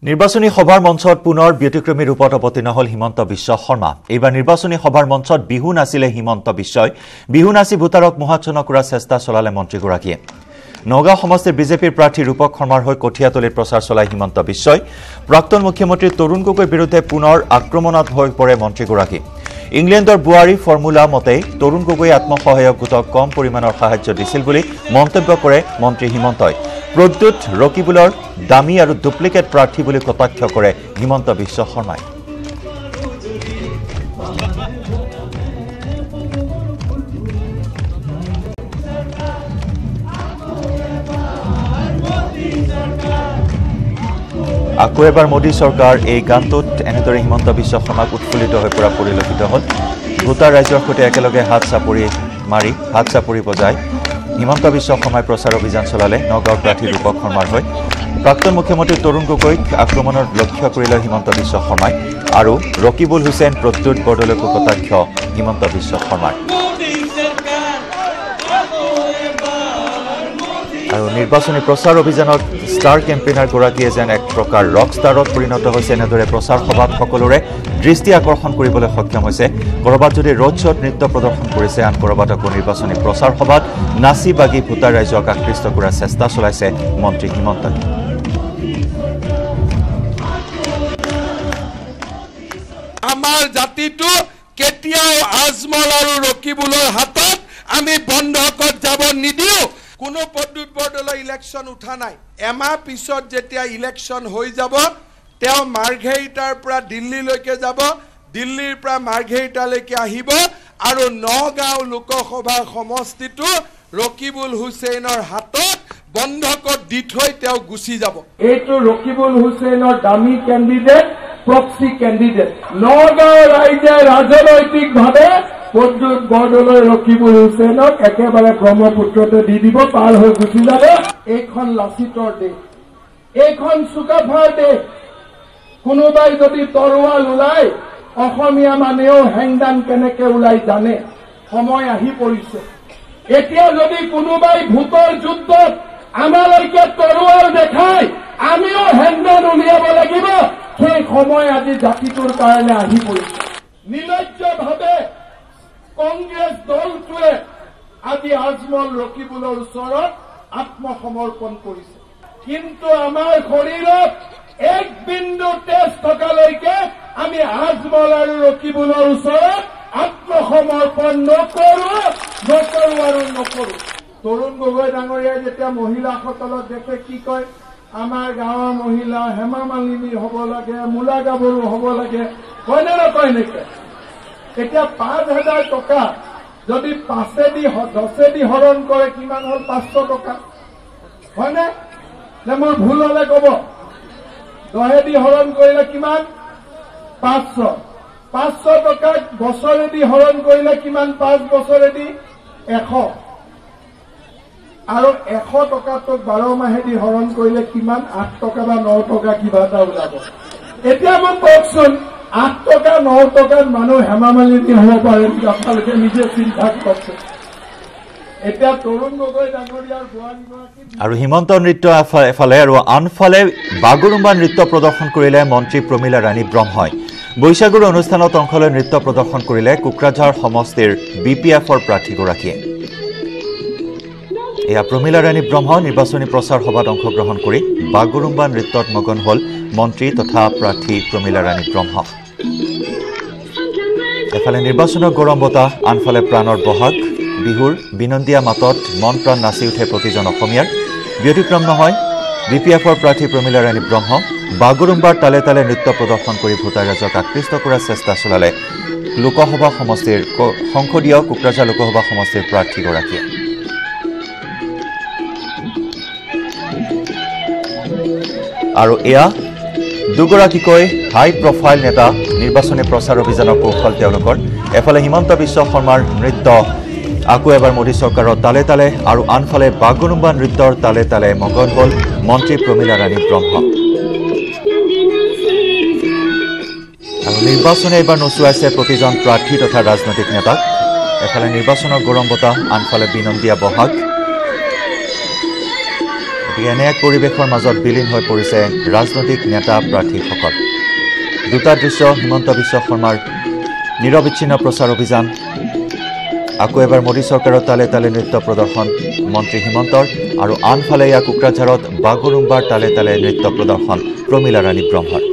নিৰ্বাচনী সভাৰ মঞ্চত পুনৰ ব্যতিক্ৰমী ৰূপত অৱতীৰ্ণ হল হিমন্ত বিশ্ব শৰ্মা। এইবাৰ নিৰ্বাচনী সভাৰ মঞ্চত বিহু নাচিলে হিমন্ত বিশ্বই। বিহু নাচি ভোটাৰক মোহাচ্ছন্ন কৰাৰ চেষ্টা চলালে মন্ত্ৰীগৰাকীয়ে। নগাঁও সমষ্টিৰ বিজেপিৰ প্ৰাৰ্থী ৰূপক শৰ্মাৰ হৈ কঠিয়াতলীত প্ৰচাৰ চলাই হিমন্ত বিশ্বই। প্ৰাক্তন মুখ্যমন্ত্ৰী তৰুণ গগৈৰ বিৰুদ্ধে পুনৰ আক্ৰমণত হৈ পৰে মন্ত্ৰীগৰাকী। ইংলেণ্ডৰ বুৱাৰী ফৰ্মুলা মতে তৰুণ গগৈয়ে আত্মসহায়ক গোটক কম পৰিমাণৰ সাহায্য দিছিল বুলি মন্তব্য কৰে মন্ত্ৰী হিমন্তই। প্ৰদ্যুৎ ৰকিবুলৰ দামী আৰু ডুপ্লিকেট প্ৰাৰ্থী বুলি কটাক্ষ কৰে হিমন্ত বিশ্ব শৰ্মাই। আকৌ এবাৰ মোদী চৰকাৰ এই গানটোত এনেদৰে হিমন্ত বিশ্ব শৰ্মাক উৎফুল্লিত হৈ পৰা পৰিলক্ষিত হ'ল। ভোটাৰ ৰাইজৰ সৈতে একেলগে হাত চাপৰি বজাই হিমন্ত বিশ্ব শৰ্মাই প্ৰচাৰ অভিযান চলালে নগাঁৱৰ প্ৰাৰ্থী ৰূপক শৰ্মাৰ হৈ। প্ৰাক্তন মুখ্যমন্ত্ৰী তৰুণ গগৈক আক্ৰমণৰ লক্ষ্য কৰিলে হিমন্ত বিশ্ব শৰ্মাই আৰু ৰকিবুল হুছেইন প্ৰদ্যুৎ বৰদলৈকো কটাক্ষ হিমন্ত বিশ্ব শৰ্মাৰ। আৰু নিৰ্বাচনী প্ৰচাৰ অভিযানত ষ্টাৰ কেম্পেইনাৰগৰাকীয়ে যেন এক প্ৰকাৰ ৰক ষ্টাৰত পৰিণত হৈছে। এনেদৰে প্ৰচাৰ সভাত সকলোৰে দৃষ্টি আকৰ্ষণ কৰিবলৈ সক্ষম হৈছে। ক'ৰবাত যদি ৰোড শ্ব'ত নৃত্য প্ৰদৰ্শন কৰিছে, আন ক'ৰবাত আকৌ নিৰ্বাচনী প্ৰচাৰ সভাত নাচি বাগি ভোটাৰ ৰাইজক আকৃষ্ট কৰাৰ চেষ্টা চলাইছে মন্ত্ৰী হিমন্তই। আমাৰ জাতিটো কেতিয়াও আজমল আৰু ৰকিবুলৰ হাতত আমি বন্ধকত যাব নিদিওঁ। কোনো প্ৰদ্যুৎ বৰদলৈ ইলেকশ্যন উঠা নাই। এমাহ পিছত যেতিয়া ইলেকশ্যন হৈ যাব, তেওঁ মাৰ্ঘেৰিটাৰ পৰা দিল্লীলৈকে যাব, দিল্লীৰ পৰা মাৰ্ঘেৰিটালৈকে আহিব আৰু নগাঁও লোকসভা সমষ্টিটো ৰকিবুল হুছেইনৰ হাতত বন্ধকত দি থৈ তেওঁ গুচি যাব। এইটো ৰকিবুল হুছেইনৰ দামী কেণ্ডিডেট, প্ৰক্সি কেণ্ডিডেট। নগাঁও ৰাইজে ৰাজনৈতিকভাৱে প্ৰদ্যুৎ বৰদলৈ ৰকিবুল হুছেইনক একেবাৰে ব্ৰহ্মপুত্ৰতে দি দিব, পাৰ হৈ গুচি যাব। এইখন লাচিতৰ দেশ, এইখন চুকাফাৰ দেশ। কোনোবাই যদি তৰোৱাল ওলাই, অসমীয়া মানুহেও হেংদান কেনেকে ওলাই জানে। সময় আহি পৰিছে। এতিয়া যদি কোনোবাই ভোটৰ যুদ্ধত আমালৈকে তৰোৱাল দেখায়, আমিও হেংদান উলিয়াব লাগিব। সেই সময় আজি জাতিটোৰ কাৰণে আহি পৰিছে। নিৰ্লজ্জভাৱে কংগ্ৰেছ দলটোৱে আজি আজমল ৰকিবুলৰ ওচৰত আত্মসমৰ্পণ কৰিছে। কিন্তু আমাৰ শৰীৰত এক বিন্দু তেজ থকালৈকে আমি আজমল আৰু ৰকিবুলৰ ওচৰত আত্মসমৰ্পণ নকৰো আৰু নকৰো। তৰুণ গগৈ ডাঙৰীয়াই যেতিয়া মহিলাসকলক দেখে কি কয়, আমাৰ গাঁৱৰ মহিলা হেমা মালিনী হ'ব লাগে, মূলা গাভৰু হ'ব লাগে, কয়নে নকয় নেকি? এতিয়া 5,000 টকা যদি 10দি হৰণ কৰে কিমান হ'ল? 500 টকা, হয়নে? নে মোৰ ভুল হলে কব। 10দি হৰণ কৰিলে কিমান? 500। 500 টকাক বছৰেদি হৰণ কৰিলে কিমান? 5 বছৰেদি 100। আৰু 100 টকাটোক 12 মাহেদি হৰণ কৰিলে কিমান? 8 টকা বা 9 টকা কিবা এটা ওলাব। এতিয়া মোক কওকচোন, 8 টকা 9 টকাত মানুহ হেমা মালিনী হ'ব পাৰে নেকি? আপোনালোকে নিজে চিন্তা কৰকচোন। এতিয়া তৰুণ গগৈ ডাঙৰীয়াৰ বোৱাৰীগৰাকী আৰু হিমন্ত নৃত্য এফালে আৰু আনফালে বাগুৰুম্বা নৃত্য প্ৰদৰ্শন কৰিলে মন্ত্ৰী প্ৰমীলা ৰাণী ব্ৰহ্মই। বৈশাগুৰ অনুষ্ঠানত অংশ লৈ নৃত্য প্ৰদৰ্শন কৰিলে কোকৰাঝাৰ সমষ্টিৰ BPFৰ প্ৰাৰ্থীগৰাকীয়ে। এয়া প্ৰমীলা ৰাণী ব্ৰহ্ম নিৰ্বাচনী প্ৰচাৰ সভাত অংশগ্ৰহণ কৰি বাগুৰুম্বা নৃত্যত মগন হ'ল মন্ত্ৰী তথা প্ৰাৰ্থী প্ৰমীলা ৰাণী ব্ৰহ্ম। এফালে নিৰ্বাচনৰ গৰম বতাহ, আনফালে প্ৰাণৰ বহাগ। বিহুৰ বিনন্দীয়া মাতত মন প্ৰাণ নাচি উঠে প্ৰতিজন অসমীয়াৰ। ব্যতিক্ৰম নহয় BPFৰ প্ৰাৰ্থী প্ৰমীলা ৰাণী ব্ৰহ্ম। বাগুৰুম্বাৰ তালে তালে নৃত্য প্ৰদৰ্শন কৰি ভোটাৰ ৰাইজক আকৃষ্ট কৰাৰ চেষ্টা চলালে লোকসভা সমষ্টিৰ সংসদীয় কোকৰাঝাৰ লোকসভা সমষ্টিৰ প্ৰাৰ্থীগৰাকীয়ে। আৰু এয়া দুগৰাকীকৈ হাই প্ৰফাইল নেতা নিৰ্বাচনী প্ৰচাৰ অভিযানৰ কৌশল তেওঁলোকৰ। এফালে হিমন্ত বিশ্ব শৰ্মাৰ নৃত্য আকৌ এবাৰ মোদী চৰকাৰৰ তালে তালে আৰু আনফালে বাগুৰুম্বা নৃত্যৰ তালে তালে মগন হ'ল মন্ত্ৰী প্ৰমীলা ৰাণী ব্ৰহ্ম। আৰু নিৰ্বাচনে এইবাৰ নচুৱাইছে প্ৰতিজন প্ৰাৰ্থী তথা ৰাজনৈতিক নেতাক। এফালে নিৰ্বাচনৰ গৰম বতাহ, আনফালে বিনন্দীয়া বহাগ। এনে এক পৰিৱেশৰ মাজত বিলীন হৈ পৰিছে ৰাজনৈতিক নেতা প্ৰাৰ্থীসকল দুটা দৃশ্য হিমন্ত বিশ্ব শৰ্মাৰ নিৰবিচ্ছিন্ন প্ৰচাৰ অভিযান আকৌ এবাৰ মোদী চৰকাৰৰ তালে তালে নৃত্য প্ৰদৰ্শন মন্ত্ৰী হিমন্তৰ আৰু আনফালে ইয়া কোকৰাঝাৰত বাগুৰুম্বাৰ তালে তালে নৃত্য প্ৰদৰ্শন প্ৰমীলা ৰাণী ব্ৰহ্মৰ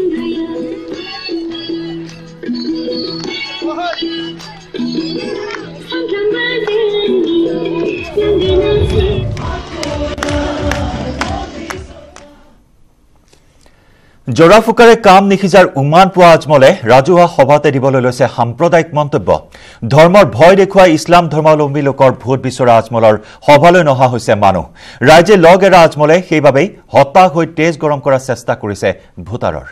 জৰা ফুকাৰে কাম নিখিজাৰ উমান পোৱা আজমলে ৰাজহুৱা সভাতে দিবলৈ লৈছে সাম্প্ৰদায়িক মন্তব্য ধৰ্মৰ ভয় দেখুৱাই ইছলাম ধৰ্মাৱলম্বী লোকৰ ভোট বিচৰা আজমলৰ সভালৈ নহা হৈছে মানুহ ৰাইজে লগ এৰা আজমলে সেইবাবেই হতাশ হৈ তেজ গৰম কৰাৰ চেষ্টা কৰিছে ভোটাৰৰ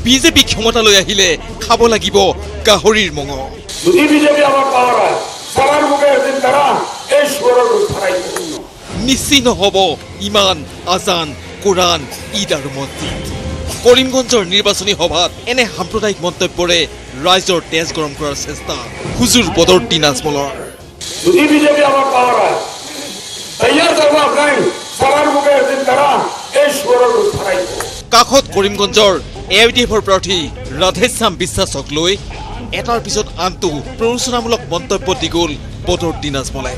বিজেপি ক্ষমতালৈ আহিলে খাব লাগিব গাহৰিৰ মঙহ নিশ্চিত নহব ইমান আজান কোৰআন ঈদ আৰু মছজিদ কৰিমগঞ্জৰ নিৰ্বাচনী সভাত এনে সাম্প্ৰদায়িক মন্তব্যৰে ৰাইজৰ তেজ গৰম কৰাৰ চেষ্টা হুজুৰ বদৰুদ্দিন আজমলৰ কাষত কৰিমগঞ্জৰ AIDFৰ প্ৰাৰ্থী ৰাধেশ্যাম বিশ্বাসক লৈ এটাৰ পিছত আনটো প্ৰৰোচনামূলক মন্তব্য দি গ'ল বদৰুদ্দিন আজমলে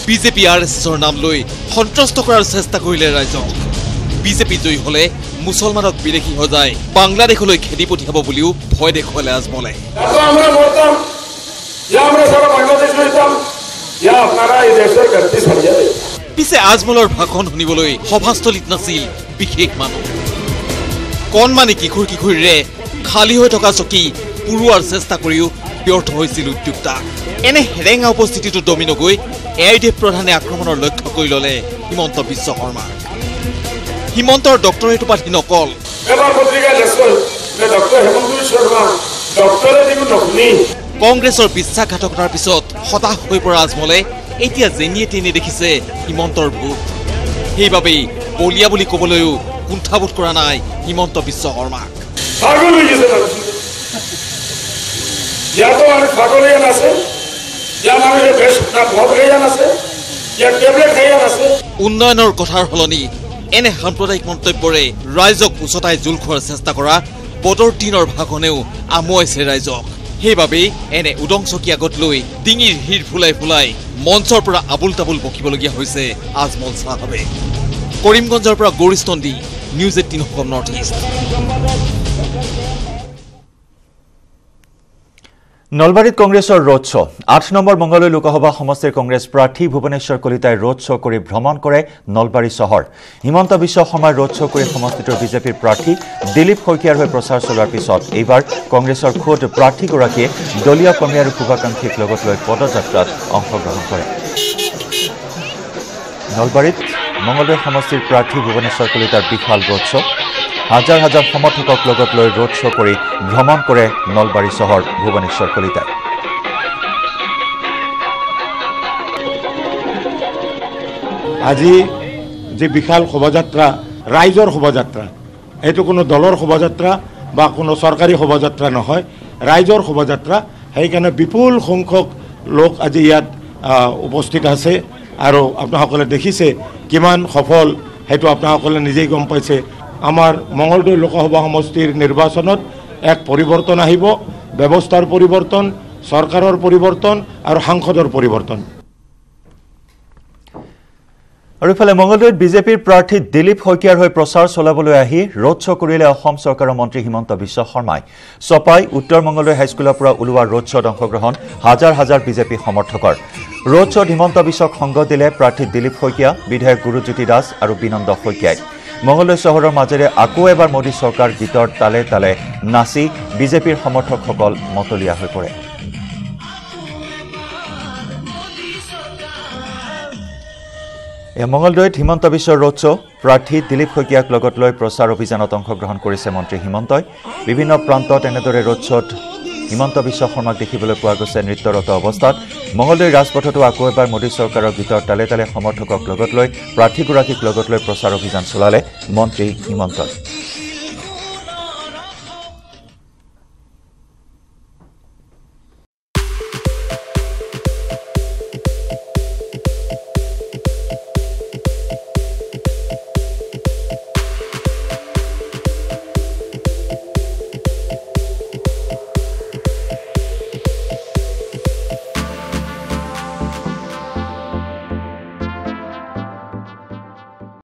বিজেপি RSSৰ নাম লৈ সন্ত্ৰস্ত কৰাৰ চেষ্টা কৰিলে ৰাইজক বিজেপি জয়ী হলে মুছলমানক বিদেশী সজাই বাংলাদেশলৈ খেদি পঠিয়াব বুলিও ভয় দেখুৱালে আজমলে পিছে আজমলৰ ভাষণ শুনিবলৈ সভাস্থলীত নাছিল বিশেষ মানুহ কণমানি কিশোৰ কিশোৰীৰে খালী হৈ থকা চকী পুৰোৱাৰ চেষ্টা কৰিও ব্যৰ্থ হৈছিল উদ্যোক্তা এনে হেৰেঙা উপস্থিতিটো দমি নগৈ AIDF প্ৰধানে আক্ৰমণৰ লক্ষ্য কৰি ল'লে হিমন্ত বিশ্ব শৰ্মা হিমন্তৰ ডক্টৰেট উপাধি নকল কংগ্ৰেছৰ বিশ্বাসঘাতকতাৰ পিছত হতাশ হৈ পৰা আজমলে এতিয়া যেনিয়ে তেনিয়ে দেখিছে হিমন্তৰ ভোট সেইবাবেই বলিয়া বুলি ক'বলৈও কুণ্ঠাবোধ কৰা নাই হিমন্ত বিশ্ব শৰ্মাক উন্নয়নৰ কথাৰ সলনি এনে সাম্প্ৰদায়িক মন্তব্যৰে ৰাইজক উচতাই জোল খোৱাৰ চেষ্টা কৰা বদৰুদ্দিনৰ ভাষণেও আমুৱাইছে ৰাইজক সেইবাবেই এনে উদংচকী আগত লৈ ডিঙিৰ হিৰ ফুলাই ফুলাই মঞ্চৰ পৰা আবুল তাবুল বকিবলগীয়া হৈছে আজমল চাহাবে কৰিমগঞ্জৰ পৰা গৌৰীস্তন্দি নিউজ 18 অসম নৰ্থ ইষ্ট নলবাৰীত কংগ্ৰেছৰ road show 8 number Mangaldoi Lok সমষ্টিৰ কংগ্ৰেছ প্ৰাৰ্থী ভুৱনেশ্বৰ কলিতাই ৰোড শ্ব কৰি ভ্ৰমণ কৰে নলবাৰী চহৰ হিমন্ত বিশ্ব শৰ্মাৰ ৰোড শ্ব কৰি সমষ্টিটোৰ বিজেপিৰ প্ৰাৰ্থী দিলীপ শইকীয়াৰ হৈ প্ৰচাৰ চলোৱাৰ পিছত এইবাৰ কংগ্ৰেছৰ খোদ প্ৰাৰ্থীগৰাকীয়ে দলীয় কৰ্মী আৰু শুভাকাংক্ষীক লগত লৈ পদযাত্ৰাত অংশগ্ৰহণ কৰে নলবাৰীত মংগলদৈ সমষ্টিৰ প্ৰাৰ্থী ভুৱনেশ্বৰ কলিতাৰ বিশাল ৰোড শ্ব হাজাৰ হাজাৰ সমৰ্থকক লগত লৈ ৰোড শ্ব কৰি ভ্ৰমণ কৰে নলবাৰী চহৰ ভুৱনেশ্বৰ কলিতাই আজি যে বিশাল শোভাযাত্ৰা ৰাইজৰ শোভাযাত্ৰা এইটো কোনো দলৰ শোভাযাত্ৰা বা কোনো চৰকাৰী শোভাযাত্ৰা নহয় ৰাইজৰ শোভাযাত্ৰা সেইকাৰণে বিপুল সংখ্যক লোক আজি ইয়াত উপস্থিত আছে আৰু আপোনাসকলে দেখিছে কিমান সফল সেইটো আপোনাসকলে নিজেই গম পাইছে আমাৰ মংগলদৈ লোকসভা সমষ্টিৰ নিৰ্বাচনত এক পৰিৱৰ্তন আহিব ব্যৱস্থাৰ পৰিৱৰ্তন চৰকাৰৰ পৰিৱৰ্তন আৰু সাংসদৰ পৰিৱৰ্তন আৰু ইফালে মংগলদৈত বিজেপিৰ প্ৰাৰ্থী দিলীপ শইকীয়াৰ হৈ প্ৰচাৰ চলাবলৈ আহি ৰোড শ্ব কৰিলে অসম চৰকাৰৰ মন্ত্ৰী হিমন্ত বিশ্ব শৰ্মাই চপাই উত্তৰ মংগলদৈ হাইস্কুলৰ পৰা ওলোৱা ৰোড শ্বত অংশগ্ৰহণ হাজাৰ হাজাৰ বিজেপি সমৰ্থকৰ ৰোড শ্বত হিমন্ত বিশ্বক সংগ দিলে প্ৰাৰ্থী দিলীপ শইকীয়া বিধায়ক গুৰুজ্যোতি দাস আৰু বিনন্দ শইকীয়াই মংগলদৈ চহৰৰ মাজেৰে আকৌ এবাৰ মোদী চৰকাৰ গীতৰ তালে তালে নাচি বিজেপিৰ সমৰ্থকসকল মতলীয়া হৈ পৰে মংগলদৈত হিমন্ত বিশ্বৰ ৰোড শ্ব প্ৰাৰ্থী দিলীপ শইকীয়াক লগত লৈ প্ৰচাৰ অভিযানত অংশগ্ৰহণ কৰিছে মন্ত্ৰী হিমন্তই বিভিন্ন প্ৰান্তত এনেদৰে ৰোড শ্বত হিমন্ত বিশ্ব শৰ্মাক দেখিবলৈ পোৱা গৈছে নৃত্যৰত অৱস্থাত মঙলদৈ ৰাজপথতো আকৌ এবাৰ মোদী চৰকাৰৰ গীতৰ তালে তালে সমৰ্থকক লগত লৈ প্ৰাৰ্থীগৰাকীক লগত লৈ প্ৰচাৰ অভিযান চলালে মন্ত্ৰী হিমন্তই